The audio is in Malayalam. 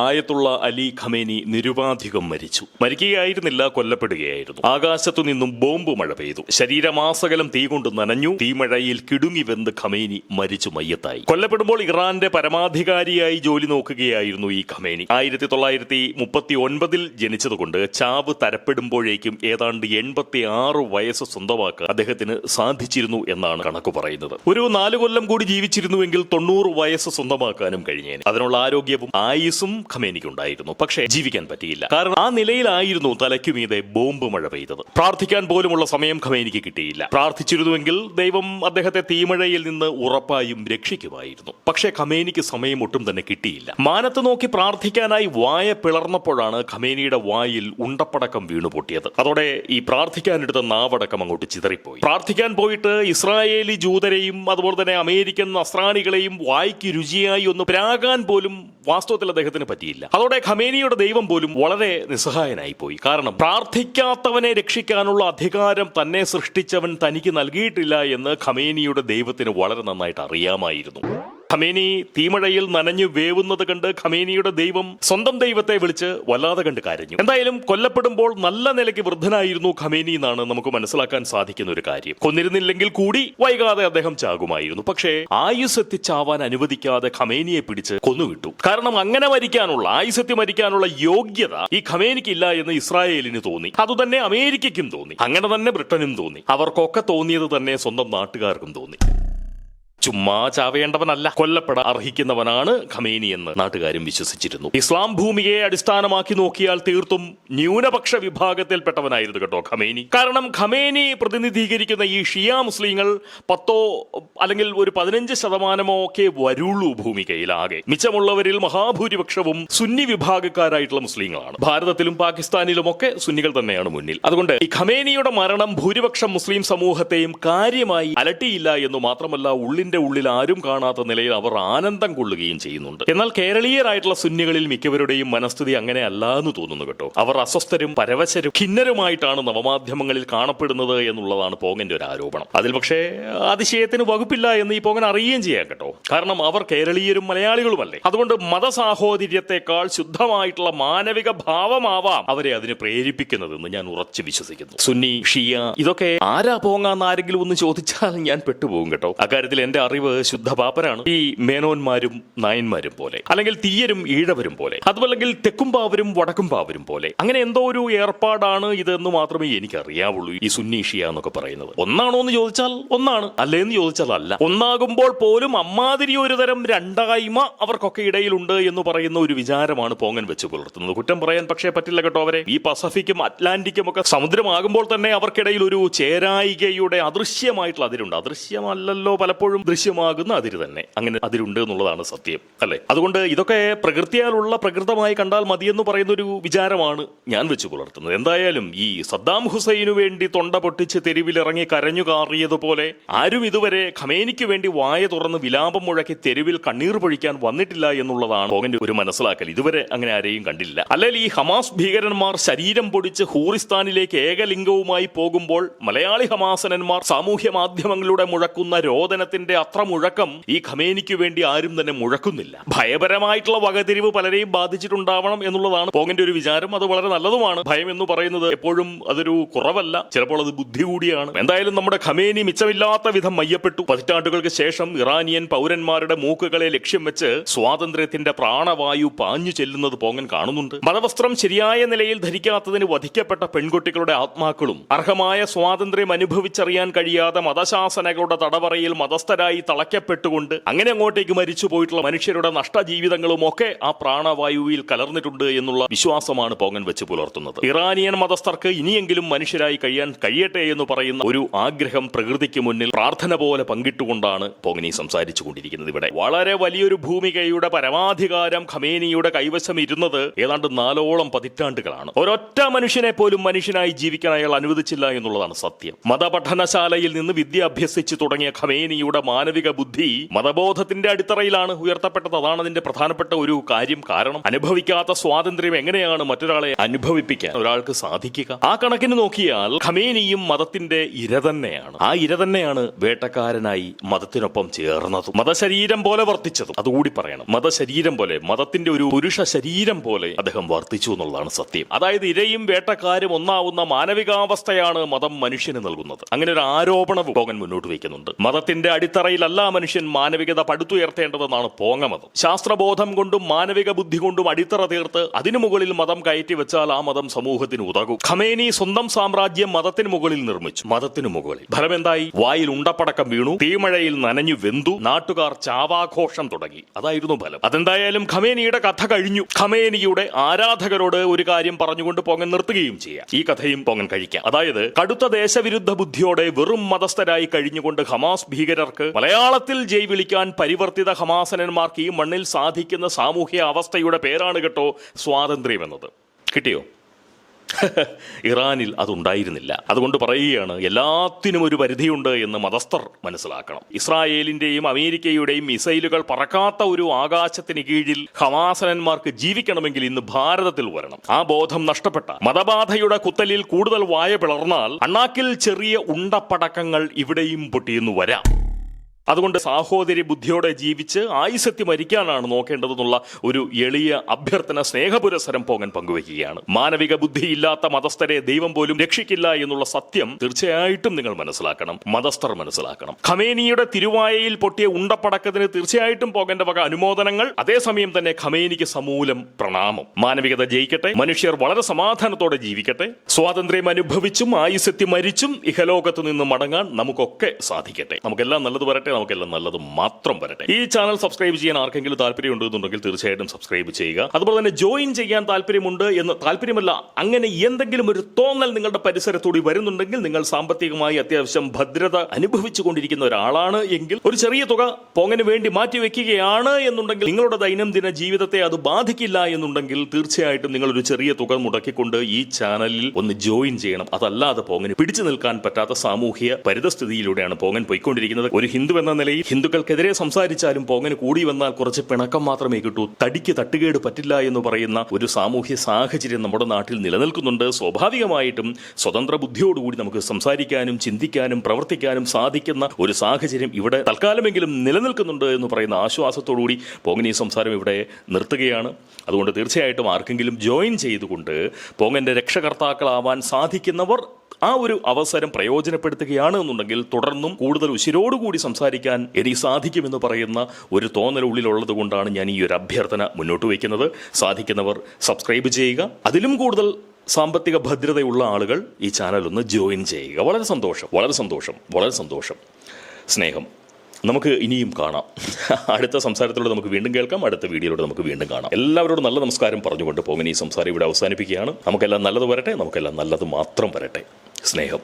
ആയത്തുള്ള അലി ഖമേനി നിരുപാധികം മരിക്കുകയായിരുന്നില്ല, കൊല്ലപ്പെടുകയായിരുന്നു. ആകാശത്തു നിന്നും ബോംബ് മഴ പെയ്തു. ശരീരമാസകലം തീ കൊണ്ട് നനഞ്ഞു. തീമഴയിൽ കിടുങ്ങി വെന്ത് ഖമേനി മരിച്ചു മയ്യത്തായി. കൊല്ലപ്പെടുമ്പോൾ ഇറാന്റെ പരമാധികാരിയായി ജോലി നോക്കുകയായിരുന്നു ഈ ഖമേനി. 1939 ജനിച്ചതുകൊണ്ട് ചാവ് തരപ്പെടുമ്പോഴേക്കും ഏതാണ്ട് 86 വയസ്സ് സ്വന്തമാക്കാൻ അദ്ദേഹത്തിന് സാധിച്ചിരുന്നു എന്നാണ് കണക്ക് പറയുന്നത്. ഒരു 4 കൊല്ലം കൂടി ജീവിച്ചിരുന്നുവെങ്കിൽ 90 വയസ്സ് സ്വന്തമാക്കാനും കഴിഞ്ഞേനെ. അതിനുള്ള ആരോഗ്യവും ആയുസ്സും ഖമേനിക്കുണ്ടായിരുന്നു. പക്ഷേ ജീവിക്കാൻ പറ്റിയില്ല. കാരണം ആ നിലയിലായിരുന്നു തലയ്ക്കുമീതെ ബോംബ് മഴ പെയ്തത്. പ്രാർത്ഥിക്കാൻ പോലുമുള്ള സമയം ഖമേനിക്ക് കിട്ടിയില്ല. പ്രാർത്ഥിച്ചിരുന്നുവെങ്കിൽ ദൈവം അദ്ദേഹത്തെ തീമഴയിൽ നിന്ന് ഉറപ്പായും രക്ഷിക്കുമായിരുന്നു. പക്ഷേ ഖമേനിക്ക് സമയം ഒട്ടും തന്നെ കിട്ടിയില്ല. മാനത്ത് നോക്കി പ്രാർത്ഥിക്കാനായി വായ പിളർന്നപ്പോഴാണ് ഖമേനിയുടെ വായിൽ ഉണ്ടപ്പടക്കം വീണു പൊട്ടിയത്. അതോടെ ഈ പ്രാർത്ഥിക്കാനെടുത്ത നാവടക്കം അങ്ങോട്ട് ചിതറിപ്പോയി. പ്രാർത്ഥിക്കാൻ പോയിട്ട് ഇസ്രായേലി ജൂതരെയും അതുപോലെ തന്നെ അമേരിക്കൻ നസ്രാനികളെയും വായ്ക്ക് രുചിയായി ഒന്ന് പ്രാകാൻ പോലും വാസ്തവത്തിൽ അദ്ദേഹത്തിന് പറ്റിയില്ല. അതോടെ ഖമേനിയുടെ ദൈവം പോലും വളരെ നിസ്സഹായനായി പോയി. കാരണം പ്രാർത്ഥിക്കാത്തവനെ രക്ഷിക്കാനുള്ള അധികാരം തന്നെ സൃഷ്ടിച്ചവൻ തനിക്ക് നൽകിയിട്ടില്ല എന്ന് ഖമേനിയുടെ ദൈവത്തിന് വളരെ നന്നായിട്ട് അറിയാമായിരുന്നു. ഖമേനി തീമഴയിൽ നനഞ്ഞു വേവുന്നത് കണ്ട് ഖമേനിയുടെ ദൈവം സ്വന്തം ദൈവത്തെ വിളിച്ച് വല്ലാതെ കണ്ട് കരഞ്ഞു. എന്തായാലും കൊല്ലപ്പെടുമ്പോൾ നല്ല നിലയ്ക്ക് വൃദ്ധനായിരുന്നു ഖമേനി എന്നാണ് നമുക്ക് മനസ്സിലാക്കാൻ സാധിക്കുന്ന ഒരു കാര്യം. കൊന്നിരുന്നില്ലെങ്കിൽ കൂടി വൈകാതെ അദ്ദേഹം ചാകുമായിരുന്നു. പക്ഷേ ആയുസ് എത്തിച്ചാവാൻ അനുവദിക്കാതെ ഖമേനിയെ പിടിച്ച് കൊന്നുകിട്ടു. കാരണം അങ്ങനെ മരിക്കാനുള്ള, ആയുസെത്തി മരിക്കാനുള്ള യോഗ്യത ഈ ഖമേനിക്കില്ല എന്ന് ഇസ്രായേലിന് തോന്നി. അതുതന്നെ അമേരിക്കയ്ക്കും തോന്നി. അങ്ങനെ തന്നെ ബ്രിട്ടനും തോന്നി. അവർക്കൊക്കെ തോന്നിയത് തന്നെ സ്വന്തം നാട്ടുകാർക്കും തോന്നി. ചുമ്മാ ചാവേണ്ടവനല്ല, കൊല്ലപ്പെടാൻ അർഹിക്കുന്നവനാണ് ഖമേനി എന്ന് നാട്ടുകാരും വിശ്വസിച്ചിരുന്നു. ഇസ്ലാം ഭൂമിയെ അടിസ്ഥാനമാക്കി നോക്കിയാൽ തീർത്തും ന്യൂനപക്ഷ വിഭാഗത്തിൽപ്പെട്ടവനായിരുന്നു കേട്ടോ ഖമേനി. കാരണം ഖമേനി പ്രതിനിധീകരിക്കുന്ന ഈ ഷിയ മുസ്ലിങ്ങൾ 10 അല്ലെങ്കിൽ ഒരു 15% ഒക്കെ വരുള്ളൂ ഭൂമികയിലാകെ. മിച്ചമുള്ളവരിൽ മഹാഭൂരിപക്ഷവും സുന്നി വിഭാഗക്കാരായിട്ടുള്ള മുസ്ലിങ്ങളാണ്. ഭാരതത്തിലും പാകിസ്ഥാനിലും ഒക്കെ സുന്നികൾ തന്നെയാണ് മുന്നിൽ. അതുകൊണ്ട് ഈ ഖമേനിയുടെ മരണം ഭൂരിപക്ഷം മുസ്ലിം സമൂഹത്തെയും കാര്യമായി അലട്ടിയില്ല എന്ന് മാത്രമല്ല, ഉള്ളിൽ ആരും കാണാത്ത നിലയിൽ അവർ ആനന്ദം കൊള്ളുകയും ചെയ്യുന്നുണ്ട്. എന്നാൽ കേരളീയരായിട്ടുള്ള സുന്നികളിൽ മിക്കവരുടെയും മനസ്ഥിതി അങ്ങനെ അല്ല എന്ന് തോന്നുന്നു കേട്ടോ. അവർ അസ്വസ്ഥരും പരവശരും ഖിന്നരുമായിട്ടാണ് നവമാധ്യമങ്ങളിൽ കാണപ്പെടുന്നത് എന്നുള്ളതാണ് പോങ്ങന്റെ ഒരു ആരോപണം. അതിൽ പക്ഷേ അതിശയത്തിന് വകുപ്പില്ല എന്ന് ഈ പോങ്ങൻ അറിയുകയും ചെയ്യാം കേട്ടോ. കാരണം അവർ കേരളീയരും മലയാളികളുമല്ലേ. അതുകൊണ്ട് മതസാഹോദര്യത്തെക്കാൾ ശുദ്ധമായിട്ടുള്ള മാനവിക ഭാവമാവാം അവരെ അതിന് പ്രേരിപ്പിക്കുന്നതെന്ന് ഞാൻ ഉറച്ചു വിശ്വസിക്കുന്നു. സുന്നി ഷിയ ഇതൊക്കെ ആരാ പോങ്ങാന്ന് ആരെങ്കിലും ഒന്ന് ചോദിച്ചാൽ ഞാൻ പെട്ടുപോകും കേട്ടോ. അക്കാര്യത്തിൽ എന്റെ അറിവ് ശുദ്ധ പാപ്പരാണ്. ഈ മേനോന്മാരും നായന്മാരും പോലെ, അല്ലെങ്കിൽ തീയരും ഈഴവരും പോലെ, അതുമല്ലെങ്കിൽ തെക്കും പാവരും വടക്കും പാവരും പോലെ, അങ്ങനെ എന്തോ ഒരു ഏർപ്പാടാണ് ഇതെന്ന് മാത്രമേ എനിക്ക് അറിയാവുള്ളൂ. ഈ സുന്നി ഷിയ എന്നൊക്കെ പറയുന്നത് ഒന്നാണോ എന്ന് ചോദിച്ചാൽ ഒന്നാണ്, അല്ലേന്ന് ചോദിച്ചാൽ അല്ല. ഒന്നാകുമ്പോൾ പോലും അമ്മാതിരി ഒരു തരം രണ്ടായ്മ അവർക്കൊക്കെ ഇടയിലുണ്ട് എന്ന് പറയുന്ന ഒരു വിചാരമാണ് പോങ്ങൻ വെച്ച് പുലർത്തുന്നത്. കുറ്റം പറയാൻ പക്ഷേ പറ്റില്ല കേട്ടോ അവരെ. ഈ പസഫിക്കും അറ്റ്ലാന്റിക്കും ഒക്കെ സമുദ്രമാകുമ്പോൾ തന്നെ അവർക്കിടയിൽ ഒരു ചേരായികയുടെ അദൃശ്യമായിട്ടുള്ള അതിരുണ്ട്. അദൃശ്യമല്ലല്ലോ പലപ്പോഴും ദൃശ്യമാകുന്ന അതിര് തന്നെ. അങ്ങനെ അതിരുണ്ട് എന്നുള്ളതാണ് സത്യം, അല്ലെ? അതുകൊണ്ട് ഇതൊക്കെ പ്രകൃതിയാലുള്ള പ്രകൃതമായി കണ്ടാൽ മതിയെന്ന് പറയുന്ന ഒരു വിചാരമാണ് ഞാൻ വെച്ച് പുലർത്തുന്നത്. എന്തായാലും ഈ സദ്ദാം ഹുസൈനു വേണ്ടി തൊണ്ട പൊട്ടിച്ച് തെരുവിലിറങ്ങി കരഞ്ഞു കാറിയതുപോലെ ആരും ഇതുവരെ ഖമേനിക്ക് വേണ്ടി വായ തുറന്ന് വിലാപം മുഴക്കി തെരുവിൽ കണ്ണീർ പൊഴിക്കാൻ വന്നിട്ടില്ല എന്നുള്ളതാണ് പോകന്റെ ഒരു മനസ്സിലാക്കൽ. ഇതുവരെ അങ്ങനെ ആരെയും കണ്ടില്ല. അല്ലെങ്കിൽ ഈ ഹമാസ് ഭീകരന്മാർ ശരീരം പൊടിച്ച് ഹൂറിസ്ഥാനിലേക്ക് ഏകലിംഗവുമായി പോകുമ്പോൾ മലയാളി ഹമാസനന്മാർ സാമൂഹ്യ മാധ്യമങ്ങളിലൂടെ മുഴക്കുന്ന രോദനത്തിന്റെ അത്ര മുഴക്കം ഈ ഖമേനിക്ക് വേണ്ടി ആരും തന്നെ മുഴക്കുന്നില്ല. ഭയപരമായിട്ടുള്ള വകതിരിവ് പലരെയും ബാധിച്ചിട്ടുണ്ടാവണം എന്നുള്ളതാണ് പോങ്ങന്റെ ഒരു വിചാരം. അത് വളരെ നല്ലതുമാണ്. ഭയം എന്ന് പറയുന്നത് എപ്പോഴും അതൊരു കുറവല്ല, ചിലപ്പോൾ അത് ബുദ്ധി കൂടിയാണ്. എന്തായാലും നമ്മുടെ ഖമേനി മിച്ചമില്ലാത്ത വിധം മയ്യപ്പെട്ടു. പതിറ്റാണ്ടുകൾക്ക് ശേഷം ഇറാനിയൻ പൗരന്മാരുടെ മൂക്കുകളെ ലക്ഷ്യം വെച്ച് സ്വാതന്ത്ര്യത്തിന്റെ പ്രാണവായു പാഞ്ഞു ചെല്ലുന്നത് പോങ്ങൻ കാണുന്നുണ്ട്. മതവസ്ത്രം ശരിയായ നിലയിൽ ധരിക്കാത്തതിന് വധിക്കപ്പെട്ട പെൺകുട്ടികളുടെ ആത്മാക്കളും അർഹമായ സ്വാതന്ത്ര്യം അനുഭവിച്ചറിയാൻ കഴിയാതെ മതശാസനകളുടെ തടവറയിൽ മതസ്ഥരായി തളയ്ക്കപ്പെട്ടുകൊണ്ട് അങ്ങനെ അങ്ങോട്ടേക്ക് മരിച്ചു പോയിട്ടുള്ള മനുഷ്യരുടെ നഷ്ടജീവിതങ്ങളും ഒക്കെ ആ പ്രാണവായുവിൽ കലർന്നിട്ടുണ്ട് എന്നുള്ള വിശ്വാസമാണ് പോങ്ങൻ വെച്ച് പുലർത്തുന്നത്. ഇറാനിയൻ മതസ്ഥർക്ക് ഇനിയെങ്കിലും മനുഷ്യരായി കഴിയാൻ കഴിയട്ടെ എന്ന് പറയുന്ന ഒരു ആഗ്രഹം പ്രകൃതിക്ക് മുന്നിൽ പ്രാർത്ഥന പോലെ പങ്കിട്ടുകൊണ്ടാണ് പോങ്ങനി സംസാരിച്ചു കൊണ്ടിരിക്കുന്നത്. ഇവിടെ വളരെ വലിയൊരു ഭൂമികയുടെ പരമാധികാരം ഖമേനിയുടെ കൈവശം ഇരുന്നത് ഏതാണ്ട് 4 പതിറ്റാണ്ടുകളാണ്. ഒരൊറ്റ മനുഷ്യനെ പോലും മനുഷ്യനായി ജീവിക്കാൻ അയാൾ അനുവദിച്ചില്ല എന്നുള്ളതാണ് സത്യം. മതപഠനശാലയിൽ നിന്ന് വിദ്യ അഭ്യസിച്ചു തുടങ്ങിയ ഖമേനിയുടെ മാനവിക ബുദ്ധി മതബോധത്തിന്റെ അടിത്തറയിലാണ് ഉയർത്തപ്പെട്ടത്. അതാണ് അതിന്റെ പ്രധാനപ്പെട്ട ഒരു കാര്യം. കാരണം അനുഭവിക്കാത്ത സ്വാതന്ത്ര്യം എങ്ങനെയാണ് മറ്റൊരാളെ അനുഭവിപ്പിക്കാൻ ഒരാൾക്ക് സാധിക്കുക? ആ കണക്കിന് നോക്കിയാൽ ഖമേനിയും മതത്തിന്റെ ഇര തന്നെയാണ്. ആ ഇര തന്നെയാണ് വേട്ടക്കാരനായി മതത്തിനൊപ്പം ചേർന്നതും മതശരീരം പോലെ വർത്തിച്ചതും. അതുകൂടി പറയണം, മതശരീരം പോലെ, മതത്തിന്റെ ഒരു പുരുഷ ശരീരം പോലെ അദ്ദേഹം വർത്തിച്ചു എന്നുള്ളതാണ് സത്യം. അതായത് ഇരയും വേട്ടക്കാരും ഒന്നാവുന്ന മാനവികാവസ്ഥയാണ് മതം മനുഷ്യന് നൽകുന്നത്. അങ്ങനെ ഒരു ആരോപണവും പോങ്ങൻ മുന്നോട്ട് വയ്ക്കുന്നുണ്ട്. മതത്തിന്റെ അടിത്തറയിലല്ല മനുഷ്യൻ മാനവികത പടുത്തുയർത്തേണ്ടതെന്നാണ് പോങ്ങമതം. ശാസ്ത്രബോധം കൊണ്ടും മാനവിക ബുദ്ധി കൊണ്ടും അടിത്തറ തീർത്ത് അതിനു മുകളിൽ മതം കയറ്റി വെച്ചാൽ ആ മതം സമൂഹത്തിന് ഉതകും. ഖമേനി സ്വന്തം സാമ്രാജ്യം മതത്തിന് മുകളിൽ നിർമ്മിച്ചു. മതത്തിനു മുകളിൽ ഫലമെന്തായി? വായിൽ ഉണ്ടപ്പടക്കം വീണു, തീമഴയിൽ നനഞ്ഞു വെന്തു, നാട്ടുകാർ ചാവാഘോഷം തുടങ്ങി. അതായിരുന്നു ഫലം. അതെന്തായാലും ഖമേനിയുടെ കഥ കഴിഞ്ഞു. ഖമേനിയുടെ ആരാധകരോട് ഒരു കാര്യം പറഞ്ഞുകൊണ്ട് പോങ്ങൻ നിർത്തുകയും ചെയ്യാം. ഈ കഥയും പോങ്ങൻ കഴിക്കാം. അതായത് കടുത്ത ദേശവിരുദ്ധ ബുദ്ധിയോടെ വെറും മതസ്ഥരായി കഴിഞ്ഞുകൊണ്ട് ഹമാസ് ഭീകരർക്ക് മലയാളത്തിൽ ജയ് വിളിക്കാൻ പരിവർത്തിത ഹമാസനന്മാർക്ക് ഈ മണ്ണിൽ സാധിക്കുന്ന സാമൂഹ്യ അവസ്ഥയുടെ പേരാണ് കേട്ടോ സ്വാതന്ത്ര്യം എന്നത്. കിട്ടിയോ? ഇറാനിൽ അതുണ്ടായിരുന്നില്ല. അതുകൊണ്ട് പറയുകയാണ്, എല്ലാത്തിനും ഒരു പരിധിയുണ്ട് എന്ന് മതസ്ഥർ മനസ്സിലാക്കണം. ഇസ്രായേലിന്റെയും അമേരിക്കയുടെയും മിസൈലുകൾ പറക്കാത്ത ഒരു ആകാശത്തിന് കീഴിൽ ഹമാസനന്മാർക്ക് ജീവിക്കണമെങ്കിൽ ഇന്ന് ഭാരതത്തിൽ വരണം. ആ ബോധം നഷ്ടപ്പെട്ട മതബാധയുടെ കുത്തലിൽ കൂടുതൽ വായ പിളർന്നാൽ അണ്ണാക്കിൽ ചെറിയ ഉണ്ടപ്പടക്കങ്ങൾ ഇവിടെയും പൊട്ടിയെന്നു വരാം. അതുകൊണ്ട് സാഹോദര്യ ബുദ്ധിയോടെ ജീവിച്ച് ആയുസ്സെത്തി മരിക്കാനാണ് നോക്കേണ്ടതെന്നുള്ള ഒരു എളിയ അഭ്യർത്ഥന സ്നേഹപുരസരം പോങ്ങൻ പങ്കുവയ്ക്കുകയാണ്. മാനവിക ബുദ്ധിയില്ലാത്ത മതസ്ഥരെ ദൈവം പോലും രക്ഷിക്കില്ല എന്നുള്ള സത്യം തീർച്ചയായിട്ടും നിങ്ങൾ മനസ്സിലാക്കണം, മതസ്ഥർ മനസ്സിലാക്കണം. ഖമേനിയുടെ തിരുവായയിൽ പൊട്ടിയ ഉണ്ടപ്പടക്കത്തിന് തീർച്ചയായിട്ടും പോകേണ്ട വക അനുമോദനങ്ങൾ. അതേസമയം തന്നെ ഖമേനിക്ക് സമൂലം പ്രണാമം. മാനവികത ജയിക്കട്ടെ, മനുഷ്യർ വളരെ സമാധാനത്തോടെ ജീവിക്കട്ടെ, സ്വാതന്ത്ര്യം അനുഭവിച്ചും ആയുസ്സെത്തി മരിച്ചും ഇഹലോകത്ത് നിന്ന് മടങ്ങാൻ നമുക്കൊക്കെ സാധിക്കട്ടെ. നമുക്കെല്ലാം നല്ലത് വരട്ടെ, നമുക്കെല്ലാം നല്ലത് മാത്രം വരട്ടെ. ഈ ചാനൽ സബ്സ്ക്രൈബ് ചെയ്യാൻ ആർക്കെങ്കിലും താല്പര്യമുണ്ടെന്നുണ്ടെങ്കിൽ തീർച്ചയായിട്ടും സബ്സ്ക്രൈബ് ചെയ്യുക. അതുപോലെ തന്നെ ജോയിൻ ചെയ്യാൻ താല്പര്യമുണ്ട് എന്ന്, താല്പര്യമല്ല, അങ്ങനെ എന്തെങ്കിലും ഒരു തോന്നൽ നിങ്ങളുടെ പരിസരത്തൂടി വരുന്നുണ്ടെങ്കിൽ, നിങ്ങൾ സാമ്പത്തികമായി അത്യാവശ്യം ഭദ്രത അനുഭവിച്ചു കൊണ്ടിരിക്കുന്ന ഒരാളാണ് എങ്കിൽ, ഒരു ചെറിയ തുക പോങ്ങന് വേണ്ടി മാറ്റിവെക്കുകയാണ് എന്നുണ്ടെങ്കിൽ, നിങ്ങളുടെ ദൈനംദിന ജീവിതത്തെ അത് ബാധിക്കില്ല എന്നുണ്ടെങ്കിൽ തീർച്ചയായിട്ടും നിങ്ങൾ ഒരു ചെറിയ തുക മുടക്കിക്കൊണ്ട് ഈ ചാനലിൽ ഒന്ന് ജോയിൻ ചെയ്യണം. അതല്ലാതെ പോങ്ങന് പിടിച്ചു നിൽക്കാൻ പറ്റാത്ത സാമൂഹ്യ പരിതസ്ഥിതിയിലൂടെയാണ് പോങ്ങൻ പോയിക്കൊണ്ടിരിക്കുന്നത്. ഒരു ഹിന്ദു എന്ന നിലയിൽ ഹിന്ദുക്കൾക്കെതിരെ സംസാരിച്ചാലും പോങ്ങന് കൂടി വന്നാൽ കുറച്ച് പിണക്കം മാത്രമേ കിട്ടൂ, തടിക്ക് തട്ടുകേട് പറ്റില്ല എന്ന് പറയുന്ന ഒരു സാമൂഹ്യ സാഹചര്യം നമ്മുടെ നാട്ടിൽ നിലനിൽക്കുന്നുണ്ട്. സ്വാഭാവികമായിട്ടും സ്വതന്ത്ര ബുദ്ധിയോടുകൂടി നമുക്ക് സംസാരിക്കാനും ചിന്തിക്കാനും പ്രവർത്തിക്കാനും സാധിക്കുന്ന ഒരു സാഹചര്യം ഇവിടെ തൽക്കാലമെങ്കിലും നിലനിൽക്കുന്നുണ്ട് എന്ന് പറയുന്ന ആശ്വാസത്തോടുകൂടി പോങ്ങൻ ഈ സംസാരം ഇവിടെ നിർത്തുകയാണ്. അതുകൊണ്ട് തീർച്ചയായിട്ടും ആർക്കെങ്കിലും ജോയിൻ ചെയ്തുകൊണ്ട് പോങ്ങന്റെ രക്ഷകർത്താക്കളാവാൻ സാധിക്കുന്നവർ ആ ഒരു അവസരം പ്രയോജനപ്പെടുത്തുകയാണ് എന്നുണ്ടെങ്കിൽ തുടർന്നും കൂടുതൽ ഉശിരോടുകൂടി സംസാരിക്കാൻ എനിക്ക് സാധിക്കുമെന്ന് പറയുന്ന ഒരു തോന്നൽ ഉള്ളിലുള്ളത് കൊണ്ടാണ് ഞാൻ ഈ ഒരു അഭ്യർത്ഥന മുന്നോട്ട് വയ്ക്കുന്നത്. സാധിക്കുന്നവർ സബ്സ്ക്രൈബ് ചെയ്യുക. അതിലും കൂടുതൽ സാമ്പത്തിക ഭദ്രതയുള്ള ആളുകൾ ഈ ചാനൽ ഒന്ന് ജോയിൻ ചെയ്യുക. വളരെ സന്തോഷം, വളരെ സന്തോഷം, വളരെ സന്തോഷം. സ്നേഹം. നമുക്ക് ഇനിയും കാണാം. അടുത്ത സംസാരത്തിലൂടെ നമുക്ക് വീണ്ടും കേൾക്കാം. അടുത്ത വീഡിയോയിലൂടെ നമുക്ക് വീണ്ടും കാണാം. എല്ലാവരോടും നല്ല നമസ്കാരം പറഞ്ഞുകൊണ്ട് പോങ്ങൻ ഈ സംസാരം ഇവിടെ അവസാനിപ്പിക്കുകയാണ്. നമുക്കെല്ലാം നല്ലത് വരട്ടെ, നമുക്കെല്ലാം നല്ലത് മാത്രം വരട്ടെ. സ്നേഹം.